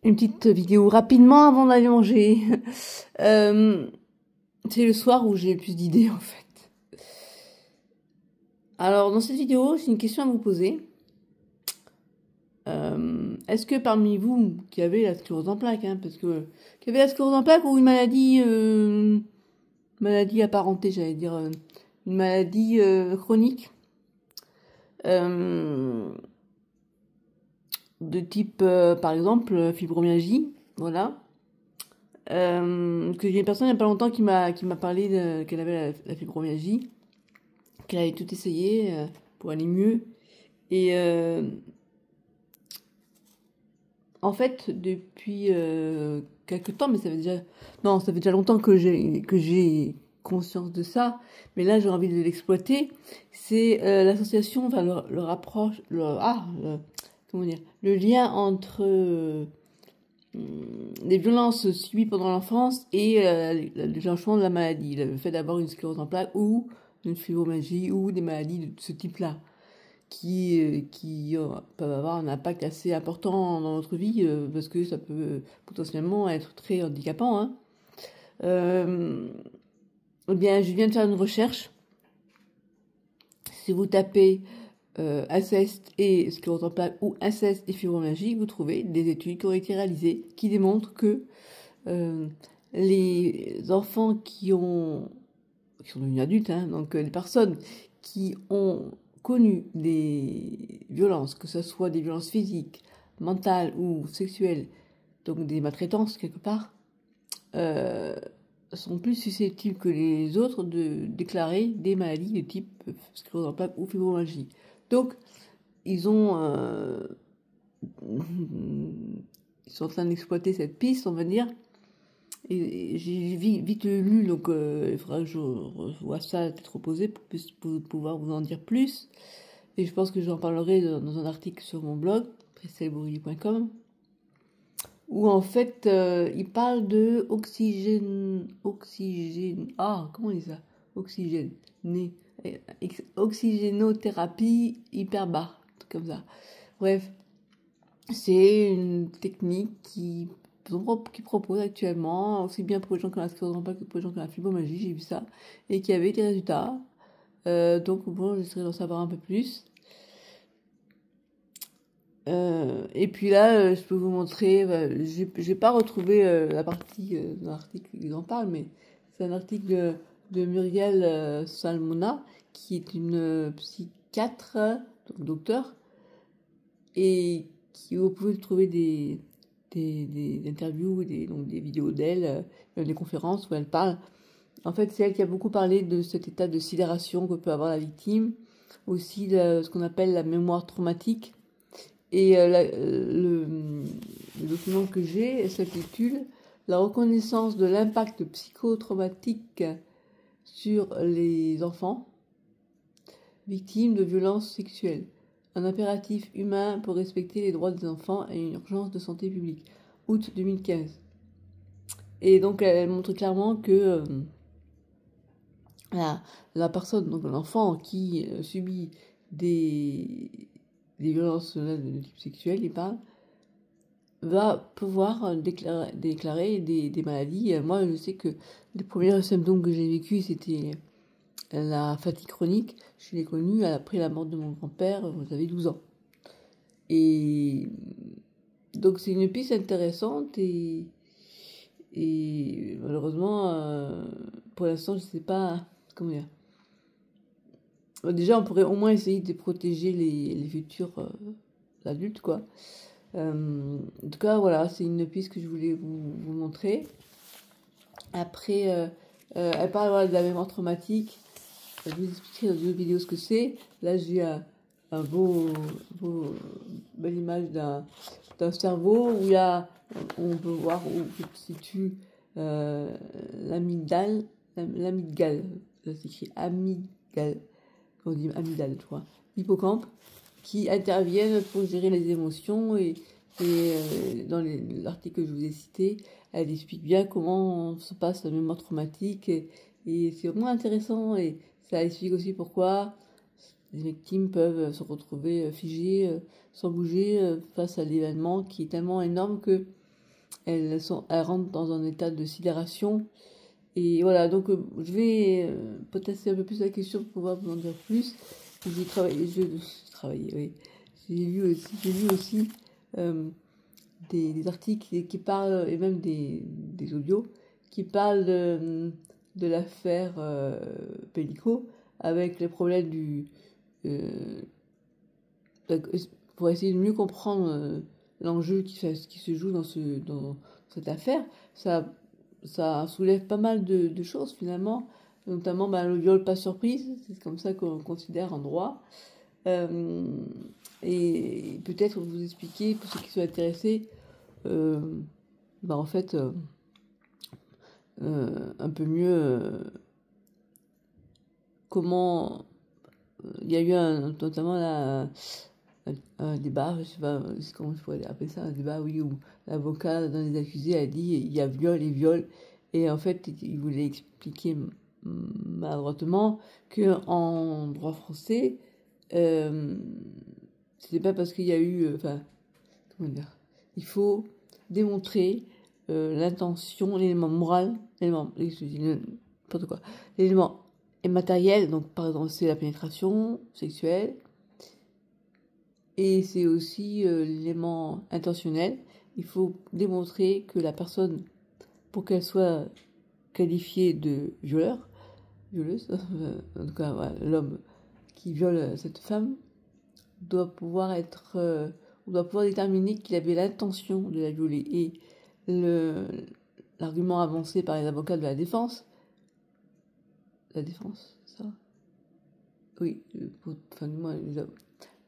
Une petite vidéo rapidement avant d'aller manger. C'est le soir où j'ai le plus d'idées en fait. Alors dans cette vidéo, j'ai une question à vous poser. Est-ce que parmi vous qui avez la sclérose en plaques, parce que qui avez la sclérose en plaques ou une maladie apparentée, j'allais dire une maladie chronique de type par exemple fibromyalgie, voilà. Que j'ai une personne il n'y a pas longtemps qui m'a parlé qu'elle avait la fibromyalgie, qu'elle avait tout essayé pour aller mieux. Et en fait, depuis quelques temps, mais ça fait déjà longtemps que j'ai conscience de ça, mais là j'ai envie de l'exploiter. C'est l'association, enfin le rapproche, comment dire, le lien entre les violences subies pendant l'enfance et le déclenchement de la maladie, le fait d'avoir une sclérose en plaques ou une fibromyalgie ou des maladies de ce type-là qui peuvent avoir un impact assez important dans notre vie parce que ça peut potentiellement être très handicapant. Eh bien, je viens de faire une recherche. Si vous tapez inceste et sclérose en plaques ou inceste et fibromyalgie, vous trouvez des études qui ont été réalisées qui démontrent que les enfants qui sont devenus adultes, donc les personnes qui ont connu des violences, que ce soit des violences physiques, mentales ou sexuelles, donc des maltraitances quelque part, sont plus susceptibles que les autres de déclarer des maladies de type sclérose en plaques ou fibromyalgie. Donc, ils sont en train d'exploiter cette piste, on va dire. Et j'ai vite lu, donc il faudra que je revoie ça à tête reposée pour pouvoir vous en dire plus. Et je pense que j'en parlerai dans un article sur mon blog, christelbourrier.com, où en fait il parle de comment on dit ça? Oxygénothérapie hyperbare, comme ça. Bref, c'est une technique qui propose actuellement, aussi bien pour les gens qui ont la sclérose en plaques que pour les gens qui ont la fibromyalgie, j'ai vu ça, et qui avait des résultats. Donc bon, j'essaierai d'en savoir un peu plus. Et puis là, je peux vous montrer, j'ai pas retrouvé la partie dans l'article qui en parle, mais c'est un article de Muriel Salmona, qui est une psychiatre, donc docteur, et qui vous pouvez trouver des interviews, donc des vidéos d'elle, des conférences où elle parle. En fait, c'est elle qui a beaucoup parlé de cet état de sidération que peut avoir la victime, aussi de ce qu'on appelle la mémoire traumatique. Et le document que j'ai s'intitule La reconnaissance de l'impact psychotraumatique sur les enfants victimes de violences sexuelles. Un impératif humain pour respecter les droits des enfants et une urgence de santé publique. Août 2015. Et donc elle montre clairement que la personne, donc l'enfant qui subit des violences de type sexuel, il parle, va pouvoir déclarer des maladies. Moi, je sais que les premiers symptômes que j'ai vécus, c'était la fatigue chronique. Je l'ai connue après la mort de mon grand-père, j'avais 12 ans. Et donc c'est une piste intéressante et malheureusement, pour l'instant, je ne sais pas comment dire. Déjà, on pourrait au moins essayer de protéger les futurs adultes, quoi. En tout cas, voilà, c'est une piste que je voulais vous montrer. Après, elle parle voilà, de la mémoire traumatique. Je vous expliquerai dans une autre vidéo ce que c'est. Là, j'ai un belle image d'un cerveau où on peut voir où se situe l'amygdale. L'amygdale, ça s'écrit amygdale. On dit amygdale, je crois. Hippocampe, qui interviennent pour gérer les émotions et dans l'article que je vous ai cité, elle explique bien comment se passe la mémoire traumatique et c'est vraiment intéressant et ça explique aussi pourquoi les victimes peuvent se retrouver figées, sans bouger face à l'événement qui est tellement énorme que elles rentrent dans un état de sidération. Et voilà, donc je vais potasser un peu plus la question pour pouvoir vous en dire plus. J'ai travaillé, oui. J'ai lu aussi des articles qui parlent, et même des audios, qui parlent de l'affaire Pellico, avec les problèmes euh, pour essayer de mieux comprendre l'enjeu qui se joue dans cette affaire. Ça soulève pas mal de choses finalement, notamment le viol pas surprise, c'est comme ça qu'on le considère en droit. Et peut-être vous expliquer, pour ceux qui sont intéressés, en fait, un peu mieux comment il y a eu notamment un débat, je sais pas comment je pourrais appeler ça, un débat, oui, où l'avocat d'un des accusés a dit il y a viol et viol, et en fait il voulait expliquer maladroitement que en droit français, c'était pas parce qu'il y a eu, comment dire, il faut démontrer l'intention, l'élément moral, n'importe quoi, l'élément immatériel, donc par exemple c'est la pénétration sexuelle, et c'est aussi l'élément intentionnel. Il faut démontrer que la personne, pour qu'elle soit qualifiée de violeuse, en tout cas voilà, l'homme qui viole cette femme, doit pouvoir on doit pouvoir déterminer qu'il avait l'intention de la violer. Et l'argument avancé par les avocats de la défense, ça? Oui,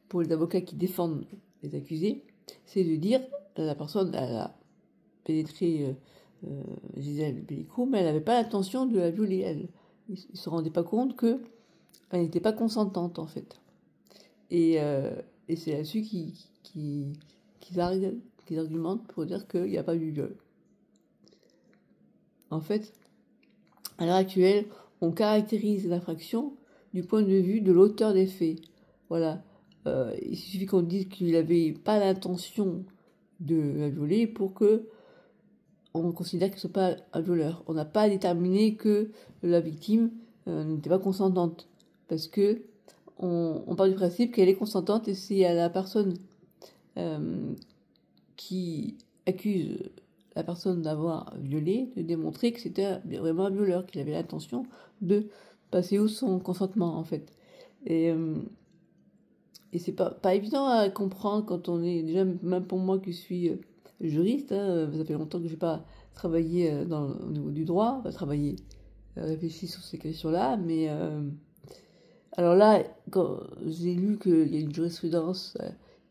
pour les avocats qui défendent les accusés, c'est de dire la personne elle a pénétré Gisèle Pellicot, mais elle n'avait pas l'intention de la violer. Ils ne se rendaient pas compte qu'elle n'était pas consentante en fait. Et c'est là-dessus qu'ils argumentent pour dire qu'il n'y a pas eu viol. En fait, à l'heure actuelle, on caractérise l'infraction du point de vue de l'auteur des faits. Voilà. Il suffit qu'on dise qu'il n'avait pas l'intention de la violer pour que on considère qu'il ne soit pas un violeur. On n'a pas déterminé que la victime n'était pas consentante. Parce que on part du principe qu'elle est consentante et c'est à la personne qui accuse la personne d'avoir violé de démontrer que c'était vraiment un violeur, qu'il avait l'intention de passer où son consentement en fait. Et c'est pas évident à comprendre quand on est, déjà même pour moi qui suis juriste, hein, ça fait longtemps que je n'ai pas travaillé au niveau du droit, pas travaillé, réfléchi sur ces questions-là, mais alors là, quand j'ai lu qu'il y a une jurisprudence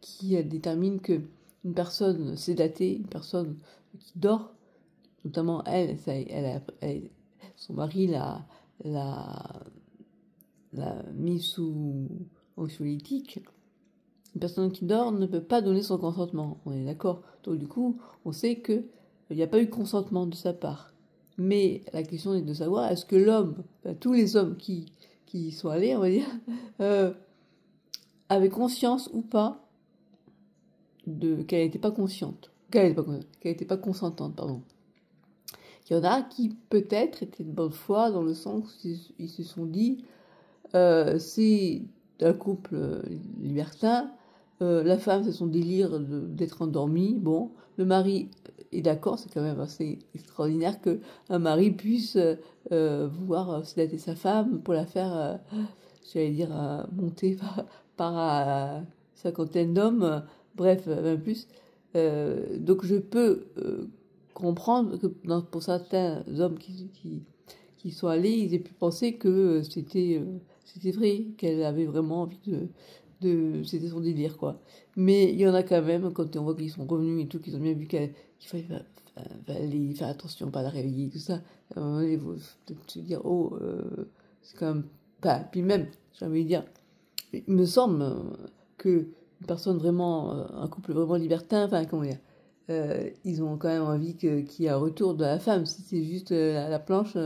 qui détermine que une personne sédatée, une personne qui dort, notamment son mari l'a mis sous anxiolytique. Une personne qui dort ne peut pas donner son consentement, on est d'accord. Donc du coup, on sait qu'il n'y a pas eu consentement de sa part. Mais la question est de savoir, est-ce que l'homme, tous les hommes qui y sont allés, on va dire, avaient conscience ou pas qu'elle n'était pas consciente, qu'elle n'était pas consentante, pardon. Il y en a qui peut-être étaient de bonne foi dans le sens où ils se sont dit c'est un couple libertin, la femme c'est son délire d'être endormie, bon, le mari est d'accord, c'est quand même assez extraordinaire que un mari puisse vouloir sédater sa femme pour la faire, j'allais dire, monter par cinquantaine d'hommes, bref, même plus. Donc je peux comprendre que pour certains hommes qui sont allés, ils aient pu penser que c'était vrai, qu'elle avait vraiment envie c'était son délire, quoi. Mais il y en a quand même, quand on voit qu'ils sont revenus et tout, qu'ils ont bien vu qu'il fallait faire attention, pas la réveiller, tout ça. À un moment donné, il faut peut-être se dire, c'est quand même pas. Puis même, j'ai envie de dire, il me semble que une personne vraiment, un couple vraiment libertin, enfin, comment dire, ils ont quand même envie qu'il y ait un retour de la femme. Si c'est juste la planche,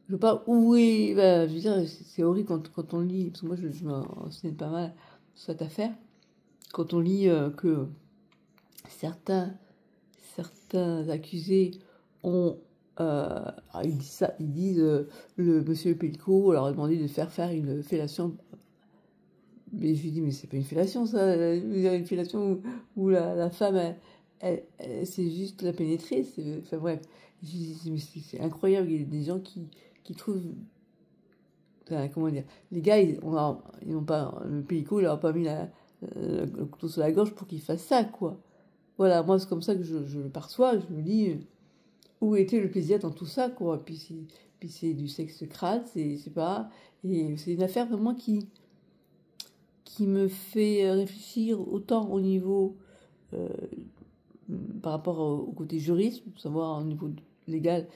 je veux pas où est. Je veux dire, c'est horrible quand on lit, parce que moi je me renseigne pas mal sur cette affaire. Quand on lit que certains certains accusés ont... alors ils disent ça, ils disent le monsieur Pellico leur a demandé de faire une fellation. Mais je lui dis, mais c'est pas une fellation, ça. Une fellation où la femme, c'est juste la pénétrer. Enfin bref, je dis, mais c'est incroyable. Il y a des gens qui trouvent. Enfin, comment dire? Les gars, ils n'ont pas. Le Pellico, il leur a pas mis le couteau sur la gorge pour qu'il fasse ça, quoi. Voilà, moi, c'est comme ça que je le perçois. Je me dis, où était le plaisir dans tout ça, quoi. Puis c'est du sexe crade, c'est pas. Et c'est une affaire vraiment qui me fait réfléchir autant au niveau euh, par rapport au côté juriste, pour savoir au niveau légal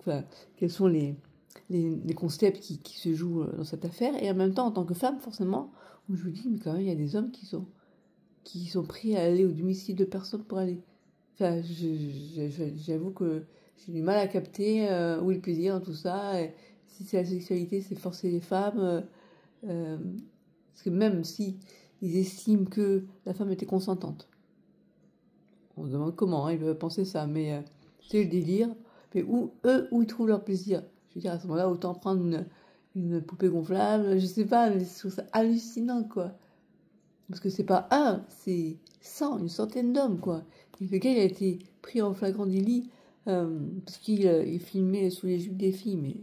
enfin, quels sont les concepts qui se jouent dans cette affaire, et en même temps en tant que femme forcément, où je me dis mais quand même il y a des hommes qui sont pris à aller au domicile de personnes pour aller. Enfin, j'avoue que j'ai du mal à capter où est le plaisir dans tout ça. Et si c'est la sexualité, c'est forcer les femmes. Parce que même si ils estiment que la femme était consentante, on se demande comment ils peuvent penser ça, mais c'est le délire. Mais où ils trouvent leur plaisir? Je veux dire, à ce moment-là, autant prendre une poupée gonflable, je sais pas, mais je trouve ça hallucinant, quoi. Parce que c'est pas un, c'est 100, une centaine d'hommes, quoi. Et le gars, il a été pris en flagrant délit parce qu'il filmait sous les jupes des filles, mais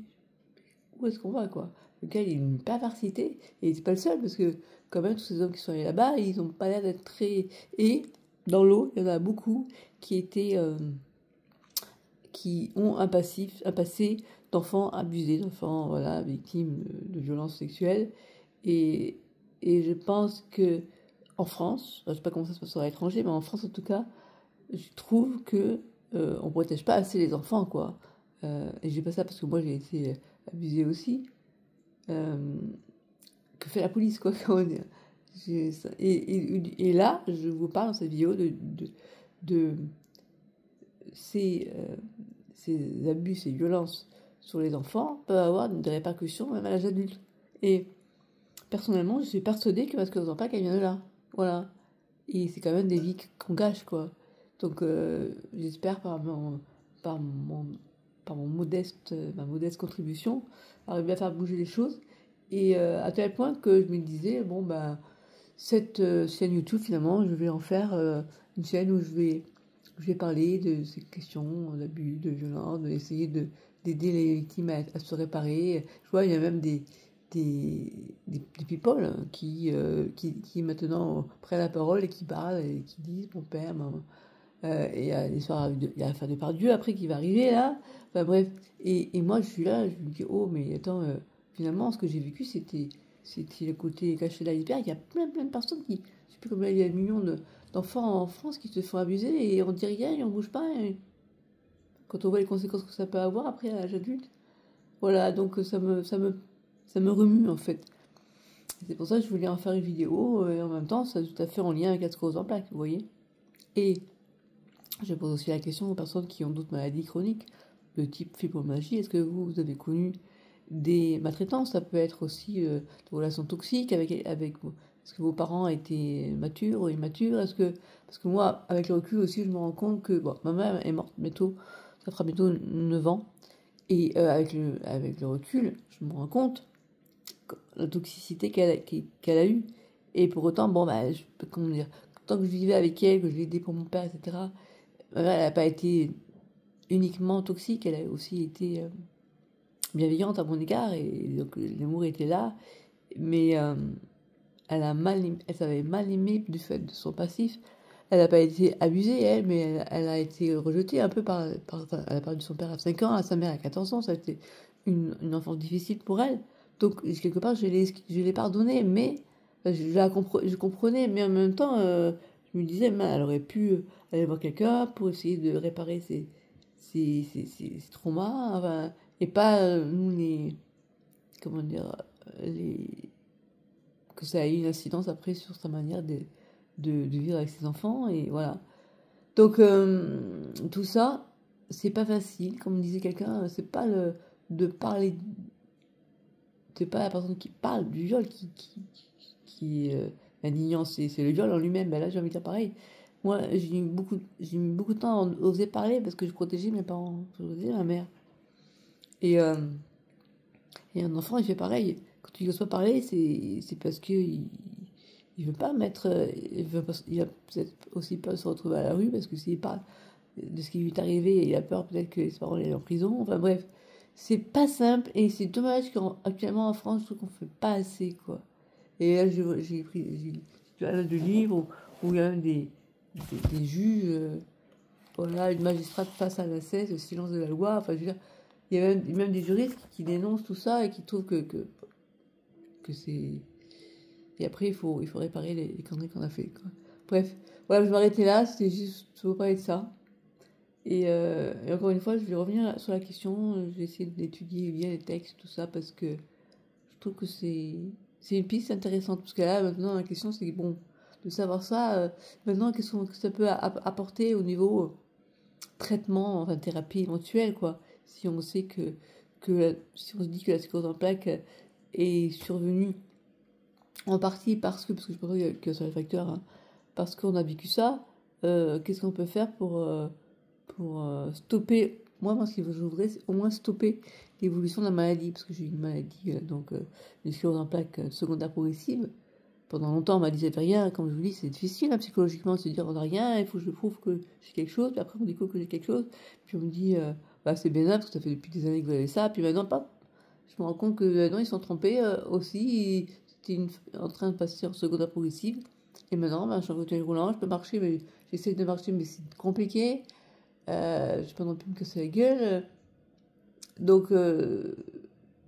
où est-ce qu'on va, quoi? Le gars, il a une perversité, et c'est pas le seul, parce que quand même, tous ces hommes qui sont allés là-bas, ils ont pas l'air d'être très... Et dans l'eau, il y en a beaucoup qui ont un passé d'enfants abusés, d'enfants, voilà, victimes de violences sexuelles. Et, et je pense que en France, je sais pas comment ça se passe à l'étranger, mais en France en tout cas, je trouve que on protège pas assez les enfants, quoi. Et j'ai pas ça parce que moi j'ai été abusée aussi. Euh, que fait la police, quoi, comment dire. Et là, je vous parle dans cette vidéo de ces abus, ces violences sur les enfants peuvent avoir des répercussions même à l'âge adulte. Et personnellement, je suis persuadée que parce que pas qu'elle vient de là. Voilà. Et c'est quand même des vies qu'on gâche, quoi. Donc, j'espère par mon, ma modeste contribution, arriver à faire bouger les choses. Et à tel point que je me disais, bon, ben, cette chaîne YouTube, finalement, je vais en faire une chaîne où je vais parler de ces questions d'abus, de violence, d'essayer d'aider les victimes à se réparer. Je vois, il y a même des people qui maintenant prennent la parole et qui parlent et qui disent mon père, maman. Et il y a l'histoire, il y a l'affaire de Pardieu après qui va arriver là. Enfin bref, et moi je suis là, je me dis oh mais attends, finalement ce que j'ai vécu c'était le côté caché de l'iceberg. Il y a plein de personnes qui, je sais plus combien il y a de millions d'enfants en France qui se font abuser et on dit rien et on bouge pas. Et quand on voit les conséquences que ça peut avoir après à l'âge adulte, voilà donc ça me remue en fait. C'est pour ça que je voulais en faire une vidéo et en même temps, ça tout à fait en lien avec la sclérose en plaques, vous voyez. Et je pose aussi la question aux personnes qui ont d'autres maladies chroniques, de type fibromyalgie. Est-ce que vous avez connu des maltraitances? Ça peut être aussi des relations toxiques avec vous. Est-ce que vos parents étaient matures ou immatures? Parce que moi, avec le recul aussi, je me rends compte que bon, ma mère est morte bientôt, ça fera bientôt 9 ans. Et avec le recul, je me rends compte la toxicité qu'elle a eue. Et pour autant, bon, bah, comment dire, tant que je vivais avec elle, que je l'aidais pour mon père, etc., ma mère, elle n'a pas été uniquement toxique, elle a aussi été bienveillante à mon égard, et donc l'amour était là, mais elle savait mal aimer du fait de son passif. Elle n'a pas été abusée, elle, mais elle a été rejetée un peu enfin, elle a perdu son père à 5 ans, à sa mère à 14 ans, ça a été une enfance difficile pour elle. Donc, quelque part, je l'ai pardonnée, mais je comprenais, mais en même temps, je me disais, elle aurait pu aller voir quelqu'un pour essayer de réparer ses traumas, enfin, et pas nous comment dire, que ça ait une incidence après sur sa manière de vivre avec ses enfants, et voilà. Donc, tout ça, c'est pas facile, comme disait quelqu'un, c'est pas de parler, c'est pas la personne qui parle du viol qui indignant, c'est le viol en lui-même. Ben là, j'ai envie de dire pareil. Moi, j'ai mis beaucoup de temps à oser parler parce que je protégeais mes parents, je protégeais ma mère. Et, euh, et un enfant, il fait pareil. Quand il n'ose pas parler, c'est parce que il veut pas mettre, il va peut-être aussi pas se retrouver à la rue parce que s'il parle de ce qui lui est arrivé, il a peur peut-être que ses parents l'aient en prison. Enfin bref, c'est pas simple et c'est dommage qu'actuellement en France, je trouve qu'on fait pas assez, quoi. Et là, j'ai lu un de livres où il y a même des juges, voilà, une magistrate face à la cesse, le silence de la loi. Enfin, je veux dire, il y a même des juristes qui dénoncent tout ça et qui trouvent que c'est. Et après, il faut réparer les conneries qu'on a fait, quoi. Bref, voilà, je vais m'arrêter là, c'était juste pour parler de ça. Et encore une fois, je vais revenir sur la question, je vais essayer d'étudier bien les textes, tout ça, parce que je trouve que c'est une piste intéressante. Parce que là, maintenant, la question, c'est bon, de savoir ça, maintenant, qu'est-ce que ça peut apporter au niveau traitement, enfin thérapie éventuelle, quoi. Si on sait si on se dit que la sclérose en plaques est survenue en partie parce que je pense qu'il y a sur les facteurs, hein, parce qu'on a vécu ça, qu'est-ce qu'on peut faire pour stopper, moi ce que je voudrais, c'est au moins stopper l'évolution de la maladie, parce que j'ai eu une maladie, une sclérose en plaques secondaire progressive. Pendant longtemps, on m'a dit ça fait rien, comme je vous dis, c'est difficile hein, psychologiquement de se dire on n'a rien, il faut que je prouve que j'ai quelque chose, puis après on découvre que j'ai quelque chose, puis on me dit bah c'est bénin parce que ça fait depuis des années que vous avez ça, puis maintenant pas. Je me rends compte que non, ils sont trompés aussi, c'était en train de passer en secondaire progressive, et maintenant ben, je suis en fauteuil roulant, je peux marcher, mais j'essaie de marcher, mais c'est compliqué. Je peux non plus me casser la gueule. Donc,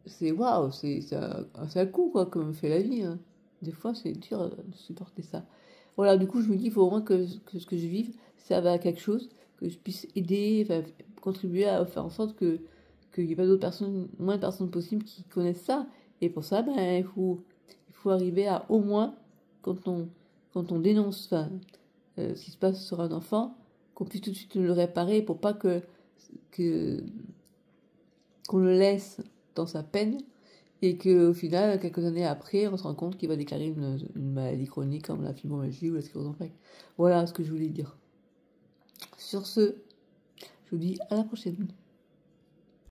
c'est waouh, c'est un coup, quoi, comme fait la vie. Hein. Des fois, c'est dur de supporter ça. Voilà, du coup, je me dis, il faut au moins que ce que je vive serve à quelque chose, que je puisse aider, enfin, contribuer à faire en sorte qu'il n'y ait pas d'autres personnes, moins de personnes possibles qui connaissent ça. Et pour ça, ben, il faut arriver à au moins, quand on, quand on dénonce, enfin, ce qui se passe sur un enfant, qu'on puisse tout de suite le réparer pour pas que qu'on le laisse dans sa peine et qu'au final, quelques années après, on se rend compte qu'il va déclarer une maladie chronique comme la fibromyalgie ou la sclérose en plaques. Voilà ce que je voulais dire. Sur ce, je vous dis à la prochaine.